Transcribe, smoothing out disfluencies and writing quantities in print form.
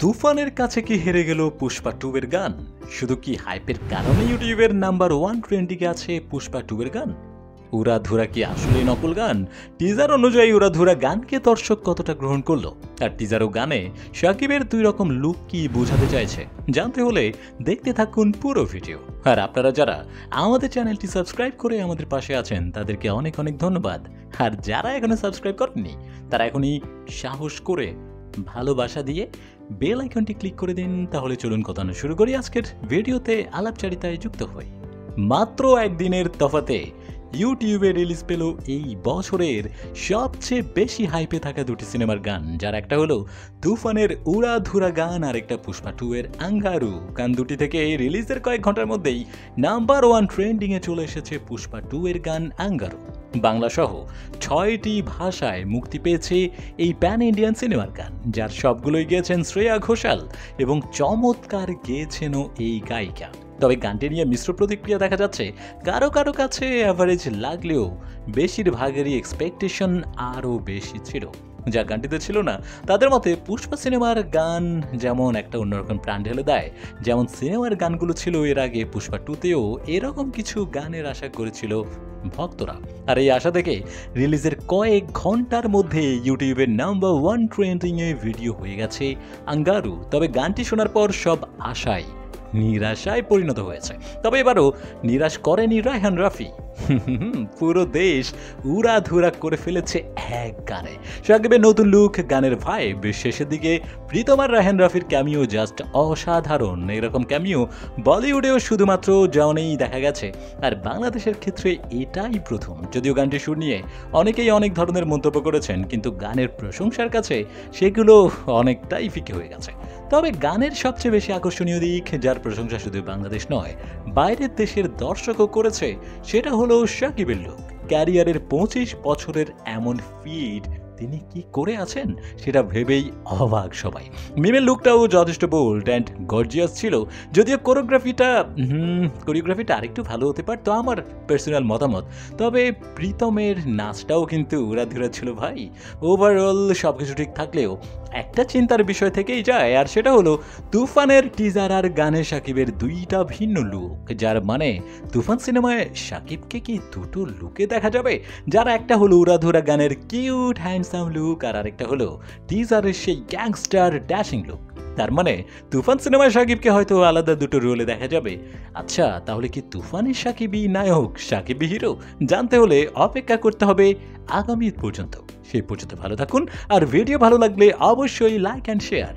তুফানের কাছে কি হেরে গেল পুষ্পা 2 এর গান? শুধু কি হাইপের কারণে ইউটিউবের নাম্বার 1 ট্রেন্ডিংয়ে আছে পুষ্পা 2 এর গান? উড়াধুরা কি আসলেই নকল গান? টিজার অনুযায়ী উড়াধুরা গানকে দর্শক কতটা গ্রহণ করলো? আর টিজার ও গানে শাকিবের দুই রকম লুক কি বোঝাতে চাইছে? জানতে হলে দেখতে থাকুন পুরো ভিডিও। আর আপনারা যারা আমাদের চ্যানেলটি সাবস্ক্রাইব করে আমাদের পাশে আছেন তাদেরকে অনেক অনেক ধন্যবাদ। আর যারা এখনো সাবস্ক্রাইব করেননি তারা এখনই সাহস করে ভালোবাসা দিয়ে বেল আইকনটি ক্লিক করে দিন। তাহলে চলুন কথা শুরু করি। আজকের ভিডিওতে আলাপচারিতায় যুক্ত হই। মাত্র একদিনের তফাতে ইউটিউবে রিলিজ পেল এই বছরের সবচেয়ে বেশি হাইপে থাকা দুটি সিনেমার গান, যার একটা হলো তুফানের উড়াধুরা গান আর একটা পুষ্পা 2 এর আঙ্গারু। গান দুটি থেকে রিলিজের কয়েক ঘন্টার মধ্যেই নাম্বার 1 ট্রেন্ডিংয়ে চলে এসেছে পুষ্পা 2 এর গান আঙ্গারু। বাংলা সহ 6টি ভাষায় মুক্তি পেয়েছে এই প্যান ইন্ডিয়ান সিনেমার গান, যার সবগুলোই গেয়েছেন শ্রেয়া ঘোষাল এবং চমৎকার গেয়েছেনও এই গায়িকা। তবে গানটি নিয়ে মিশ্র প্রতিক্রিয়া দেখা যাচ্ছে। কারো কারো কাছে অ্যাভারেজ লাগলেও বেশিরভাগেরই এক্সপেকটেশন আরও বেশি ছিল। যা গানটিতে ছিল না, তাদের মতে পুষ্পা সিনেমার গান যেমন একটা অন্যরকম প্রাণ ঢেলে দেয়, যেমন সিনেমার গানগুলো ছিল এর আগে পুষ্পা 2তেও এরকম কিছু গানের আশা করেছিল ভক্তরা। আর এই আশা থেকে রিলিজের কয়েক ঘন্টার মধ্যে ইউটিউবের নাম্বার 1 ট্রেন্ডিংয়ে ভিডিও হয়ে গেছে আঙ্গারু। তবে গানটি শোনার পর সব আশাই নিরাশায় পরিণত হয়েছে। তবে এবারও নিরাশ করেনি রায়হান রাফি। পুরো দেশ উড়াধুরা করে ফেলেছে এক গানে। শাকিবের নতুন লুক, গানের ভাইব, শেষের দিকে প্রীতম আর রায়হান রাফির ক্যামিও জাস্ট অসাধারণ। এরকম ক্যামিও বলিউডেও শুধুমাত্র জনেই দেখা গেছে, আর বাংলাদেশের ক্ষেত্রে এটাই প্রথম। যদিও গানটি সুর নিয়ে অনেকেই অনেক ধরনের মন্তব্য করেছেন, কিন্তু গানের প্রশংসার কাছে সেগুলো অনেকটাই ফিকে হয়ে গেছে। তবে গানের সবচেয়ে বেশি আকর্ষণীয় দিক, যার প্রশংসা শুধু বাংলাদেশ নয় বাইরের দেশের দর্শকও করেছে, সেটা হলো শাকিবের লুক। ক্যারিয়ারের 25 বছরের এমন ফিট তিনি কি করে আছেন সেটা ভেবেই অবাক সবাই। মিমের লুকটাও যথেষ্ট বোল্ড অ্যান্ড গর্জিয়াস ছিল, যদিও কোরিওগ্রাফিটা আরেকটু ভালো হতে পারতো আমার পার্সোনাল মতামত। তবে প্রীতমের নাচটাও কিন্তু উড়াধুরা ছিল ভাই। ওভারঅল সব কিছু ঠিক থাকলেও একটা চিন্তার বিষয় থেকেই যায়, আর সেটা হলো তুফানের টিজার আর গানে শাকিবের দুইটা ভিন্ন লুক। যার মানে তুফান সিনেমায় শাকিবকে কি দুটো লুকে দেখা যাবে, যার একটা হলো উড়াধুরা গানের কিউট হ্যান্ডসাম লুক, আর আরেকটা হলো টিজারের সেই গ্যাংস্টার ড্যাশিং লুক। তার মানে তুফান সিনেমায় শাকিবকে হয়তো আলাদা দুটো রোলে দেখা যাবে। আচ্ছা, তাহলে কি তুফানের শাকিবই নায়ক, শাকিবই হিরো? জানতে হলে অপেক্ষা করতে হবে আগামী পর্যন্ত। সেই পর্যন্ত ভালো থাকুন, আর ভিডিও ভালো লাগলে অবশ্যই লাইক অ্যান্ড শেয়ার।